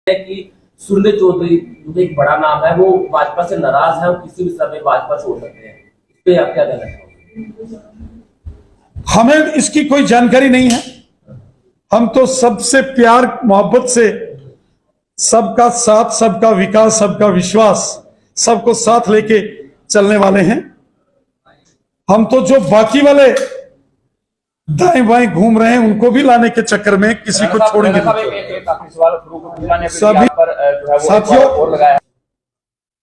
है कि सुरले चौधरी जो एक बड़ा नाम है वो भाजपा से नाराज है और किसी भी समय भाजपा छोड़ सकते हैं, इस पे आप क्या कहना चाहोगे? हमें इसकी कोई जानकारी नहीं है। हम तो सबसे प्यार मोहब्बत से, सबका साथ, सबका विकास, सबका विश्वास, सबको साथ लेके चलने वाले हैं। हम तो जो बाकी वाले दाएं बाएं घूम रहे हैं उनको भी लाने के चक्कर में किसी को छोड़ेंगे नहीं। सभी साथियों,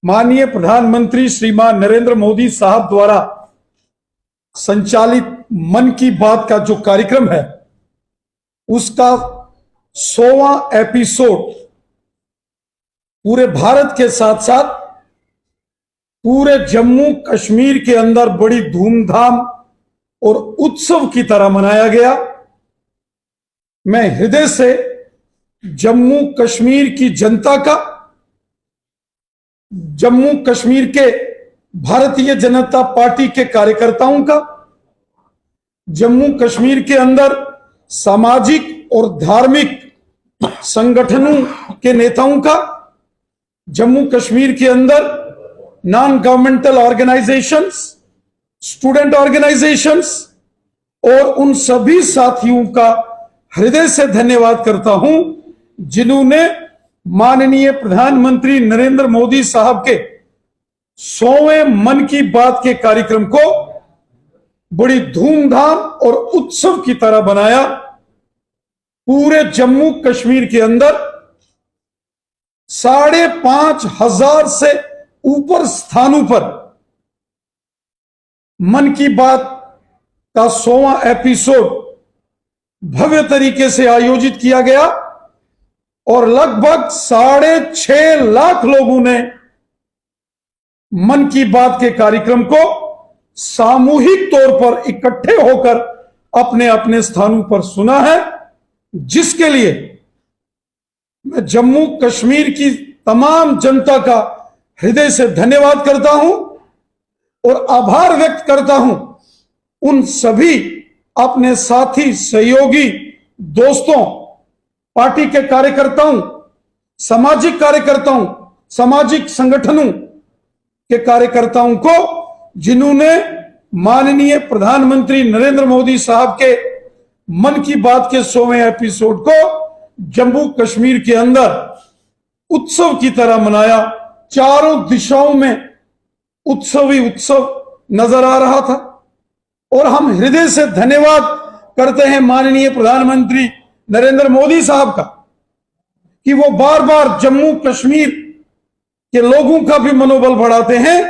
माननीय प्रधानमंत्री श्रीमान नरेंद्र मोदी साहब द्वारा संचालित मन की बात का जो कार्यक्रम है उसका 100वां एपिसोड पूरे भारत के साथ साथ पूरे जम्मू कश्मीर के अंदर बड़ी धूमधाम और उत्सव की तरह मनाया गया। मैं हृदय से जम्मू कश्मीर की जनता का, जम्मू कश्मीर के भारतीय जनता पार्टी के कार्यकर्ताओं का, जम्मू कश्मीर के अंदर सामाजिक और धार्मिक संगठनों के नेताओं का, जम्मू कश्मीर के अंदर non governmental organisations, student organisations और उन सभी साथियों का हृदय से धन्यवाद करता हूं जिन्होंने माननीय प्रधानमंत्री नरेंद्र मोदी साहब के 100वें मन की बात के कार्यक्रम को बड़ी धूमधाम और उत्सव की तरह बनाया। पूरे जम्मू कश्मीर के अंदर 5,500 से ऊपर स्थानों पर मन की बात का 100वां एपिसोड भव्य तरीके से आयोजित किया गया और लगभग 6.5 लाख लोगों ने मन की बात के कार्यक्रम को सामूहिक तौर पर इकट्ठे होकर अपने अपने स्थानों पर सुना है, जिसके लिए मैं जम्मू कश्मीर की तमाम जनता का हृदय से धन्यवाद करता हूं और आभार व्यक्त करता हूं उन सभी अपने साथी, सहयोगी, दोस्तों, पार्टी के कार्यकर्ताओं, सामाजिक कार्यकर्ताओं, सामाजिक संगठनों के कार्यकर्ताओं को जिन्होंने माननीय प्रधानमंत्री नरेंद्र मोदी साहब के मन की बात के 100वें एपिसोड को जम्मू कश्मीर के अंदर उत्सव की तरह मनाया। चारों दिशाओं में उत्सव ही उत्सव नजर आ रहा था और हम हृदय से धन्यवाद करते हैं माननीय प्रधानमंत्री नरेंद्र मोदी साहब का कि वो बार बार जम्मू कश्मीर के लोगों का भी मनोबल बढ़ाते हैं।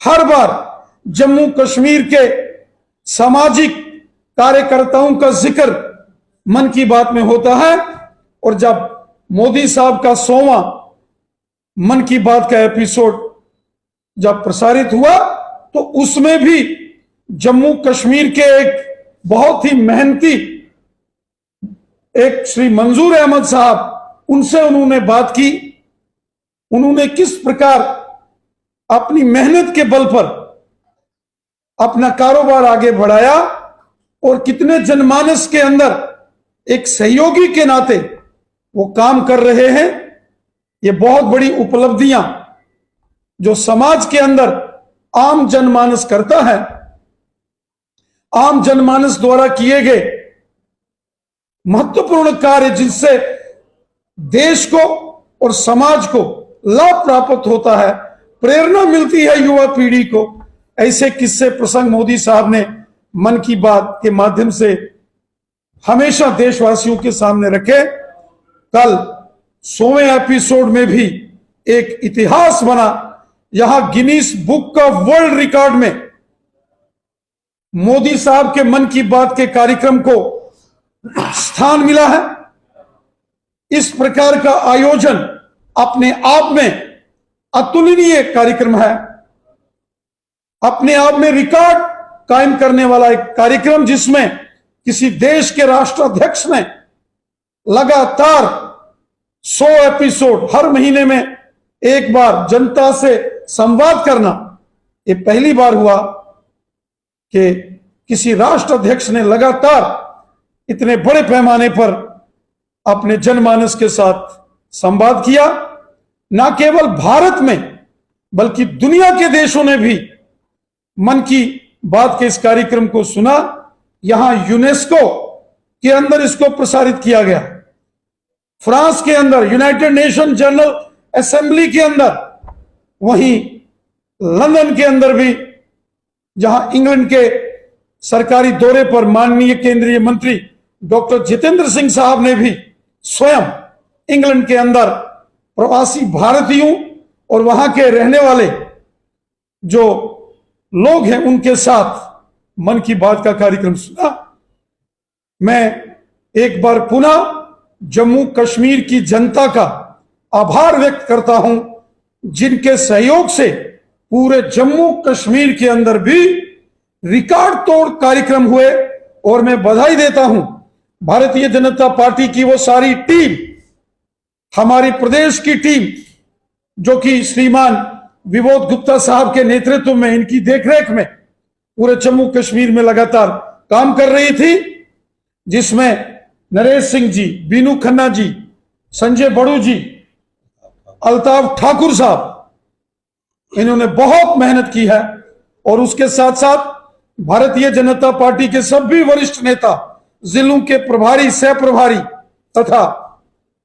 हर बार जम्मू कश्मीर के सामाजिक कार्यकर्ताओं का जिक्र मन की बात में होता है और जब मोदी साहब का 100वां मन की बात का एपिसोड जब प्रसारित हुआ तो उसमें भी जम्मू कश्मीर के एक बहुत ही मेहनती एक श्री मंजूर अहमद साहब, उनसे उन्होंने बात की। उन्होंने किस प्रकार अपनी मेहनत के बल पर अपना कारोबार आगे बढ़ाया और कितने जनमानस के अंदर एक सहयोगी के नाते वो काम कर रहे हैं। ये बहुत बड़ी उपलब्धियां जो समाज के अंदर आम जनमानस करता है, आम जनमानस द्वारा किए गए महत्वपूर्ण कार्य जिनसे देश को और समाज को लाभ प्राप्त होता है, प्रेरणा मिलती है युवा पीढ़ी को, ऐसे किस्से प्रसंग मोदी साहब ने मन की बात के माध्यम से हमेशा देशवासियों के सामने रखे। कल 100वें एपिसोड में भी एक इतिहास बना। यहां Guinness book of world record में मोदी साहब के मन की बात के कार्यक्रम को स्थान मिला है। इस प्रकार का आयोजन अपने आप में अतुलनीय कार्यक्रम है, अपने आप में रिकॉर्ड कायम करने वाला एक कार्यक्रम जिसमें किसी देश के राष्ट्राध्यक्ष ने लगातार 100 एपिसोड हर महीने में एक बार जनता से संवाद करना, ये पहली बार हुआ कि किसी राष्ट्राध्यक्ष ने लगातार इतने बड़े पैमाने पर अपने जनमानस के साथ संवाद किया। न केवल भारत में बल्कि दुनिया के देशों ने भी मन की बात के इस कार्यक्रम को सुना। यहां यूनेस्को के अंदर इसको प्रसारित किया गया, फ्रांस के अंदर यूनाइटेड नेशन जनरल असेंबली के अंदर, वहीं लंदन के अंदर भी, जहां इंग्लैंड के सरकारी दौरे पर माननीय केंद्रीय मंत्री डॉक्टर जितेंद्र सिंह साहब ने भी स्वयं इंग्लैंड के अंदर प्रवासी भारतीयों और वहां के रहने वाले जो लोग हैं उनके साथ मन की बात का कार्यक्रम सुना। मैं एक बार पुनः जम्मू कश्मीर की जनता का आभार व्यक्त करता हूं, जिनके सहयोग से पूरे जम्मू कश्मीर के अंदर भी रिकॉर्ड तोड़ कार्यक्रम हुए। और मैं बधाई देता हूं भारतीय जनता पार्टी की वो सारी टीम, हमारी प्रदेश की टीम, जो कि श्रीमान विबोध गुप्ता साहब के नेतृत्व में, इनकी देखरेख में पूरे जम्मू कश्मीर में लगातार काम कर रही थी, जिसमें नरेश सिंह जी, बीनू खन्ना जी, संजय बड़ू जी, अल्ताफ ठाकुर साहब, इन्होंने बहुत मेहनत की है। और उसके साथ साथ भारतीय जनता पार्टी के सभी वरिष्ठ नेता, जिलों के प्रभारी, सह प्रभारी तथा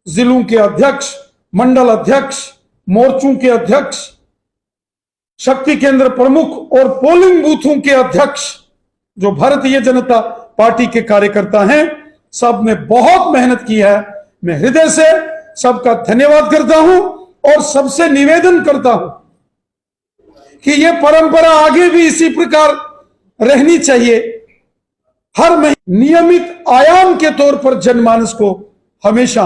जिलों के अध्यक्ष, मंडल अध्यक्ष, मोर्चों के अध्यक्ष, शक्ति केंद्र प्रमुख और पोलिंग बूथों के अध्यक्ष, जो भारतीय जनता पार्टी के कार्यकर्ता हैं, सब ने बहुत मेहनत की है। मैं हृदय से सबका धन्यवाद करता हूं और सबसे निवेदन करता हूं कि यह परंपरा आगे भी इसी प्रकार रहनी चाहिए। हर महीने नियमित आयाम के तौर पर जनमानस को हमेशा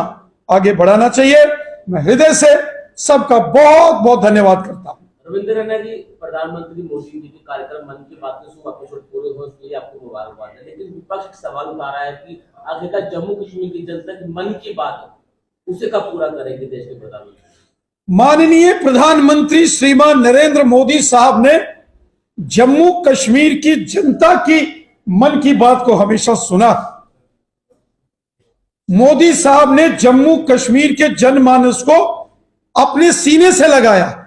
आगे बढ़ाना चाहिए। मैं हृदय से सबका बहुत बहुत धन्यवाद करता हूं। रविंद्र रैना जी, प्रधानमंत्री मोदी जी के कार्यक्रम मन की बात 100 एपिसोड पूरे हो, इसके लिए आपको मुबारकबाद है। लेकिन विपक्ष सवाल उठा रहा है कि आखिरकार जम्मू कश्मीर की जनता की मन की बात उसे कब पूरा करेंगे देश के प्रधानमंत्री? माननीय प्रधानमंत्री श्रीमान नरेंद्र मोदी साहब ने जम्मू कश्मीर की जनता की मन की बात को हमेशा सुना। मोदी साहब ने जम्मू कश्मीर के जनमानस को अपने सीने से लगाया।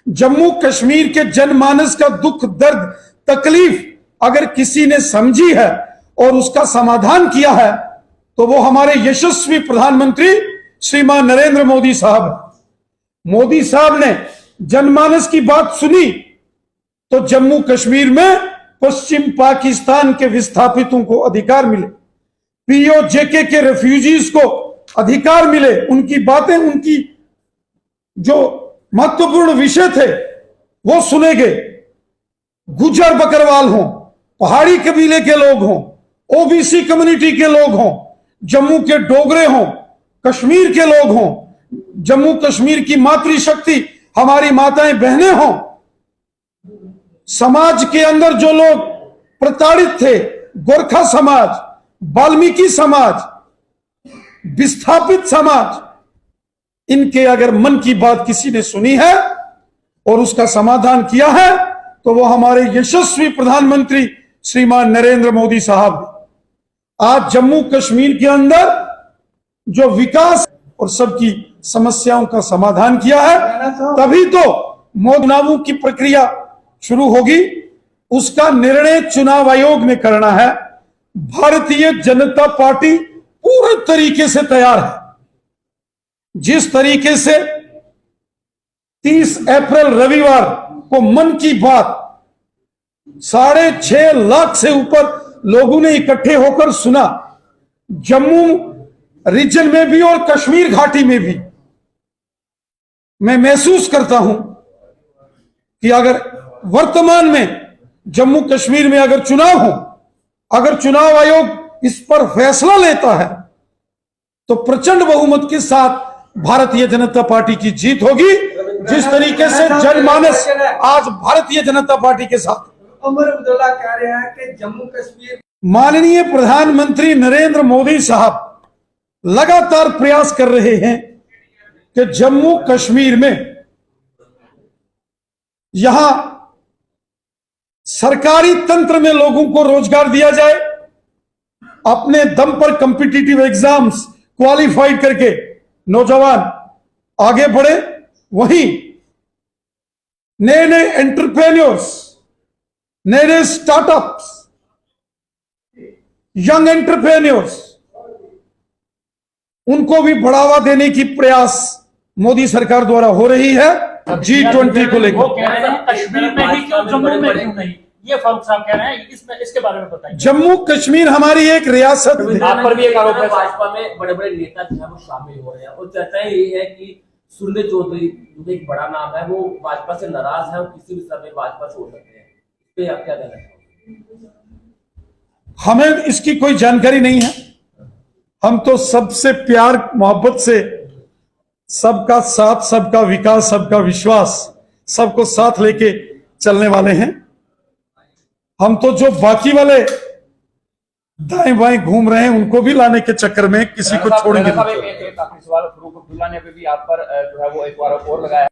जम्मू कश्मीर के जनमानस का दुख, दर्द, तकलीफ अगर किसी ने समझी है और उसका समाधान किया है तो वो हमारे यशस्वी प्रधानमंत्री श्रीमान नरेंद्र मोदी साहब हैं। मोदी साहब ने जनमानस की बात सुनी तो जम्मू कश्मीर में पश्चिम पाकिस्तान के विस्थापितों को अधिकार मिले, पीओजेके के रेफ्यूजीज को अधिकार मिले, उनकी बातें, उनकी जो महत्वपूर्ण विषय थे वो सुने गए। गुजर बकरवाल हों, पहाड़ी कबीले के लोग हों, ओबीसी कम्युनिटी के लोग हों, जम्मू के डोगरे हों, कश्मीर के लोग हों, जम्मू कश्मीर की मातृशक्ति हमारी माताएं बहनें हों, समाज के अंदर जो लोग प्रताड़ित थे, गोरखा समाज, वाल्मीकि समाज, विस्थापित समाज, इनके अगर मन की बात किसी ने सुनी है और उसका समाधान किया है तो वो हमारे यशस्वी प्रधानमंत्री श्रीमान नरेंद्र मोदी साहब हैं। आज जम्मू कश्मीर के अंदर जो विकास और सबकी समस्याओं का समाधान किया है, तभी तो चुनावों की प्रक्रिया शुरू होगी। उसका निर्णय चुनाव आयोग ने करना है। भारतीय जनता पार्टी पूरे तरीके से तैयार है। जिस तरीके से 30 अप्रैल रविवार को मन की बात 6.5 लाख से ऊपर लोगों ने इकट्ठे होकर सुना, जम्मू रीजन में भी और कश्मीर घाटी में भी, मैं महसूस करता हूं कि अगर वर्तमान में जम्मू कश्मीर में अगर चुनाव हो, अगर चुनाव आयोग इस पर फैसला लेता है तो प्रचंड बहुमत के साथ भारतीय जनता पार्टी की जीत होगी। जिस तरीके से जनमानस आज भारतीय जनता पार्टी के साथ। उमर अब्दुल्ला कह रहे हैं कि जम्मू कश्मीर, माननीय प्रधानमंत्री नरेंद्र मोदी साहब लगातार प्रयास कर रहे हैं कि जम्मू कश्मीर में यहां सरकारी तंत्र में लोगों को रोजगार दिया जाए, अपने दम पर कॉम्पिटिटिव एग्जाम्स क्वालिफाइड करके नौजवान आगे बढ़े, वहीं नए नए एंटरप्रेन्योर्स, नए नए स्टार्टअप्स, यंग एंटरप्रेन्योर्स, उनको भी बढ़ावा देने की प्रयास मोदी सरकार द्वारा हो रही है G20 को वो लेकर। कह रहे हैं कश्मीर में ही क्यों, जम्मू में क्यों नहीं, ये फारूक साहब कह रहे हैं, इसके बारे में बताइए। जम्मू कश्मीर हमारी एक रियासत है। आप पर भी एक आरोप है। भाजपा में बड़े बड़े नेता जो है वो शामिल हो रहे हैं और चर्चा ये है कि सुरंदर चौधरी जो कि एक बड़ा नाम है, वो भाजपा से नाराज है और किसी भी समय भाजपा छोड़ सकते हैं। इस पे आप क्या कहना चाहोगे? हमें इसकी कोई जानकारी नहीं है। हम तो सबसे प्यार मोहब्बत से, सबका साथ, सबका विकास, सबका विश्वास, सबको साथ लेके चलने वाले हैं। हम तो जो बाकी वाले दाएं बाएं घूम रहे हैं उनको भी लाने के चक्कर में किसी को छोड़ेंगे नहीं। एक आखिरी सवाल, फरूक अब्दुल्ला ने अभी भी आप पर जो है वो एक आरोप और लगाया है।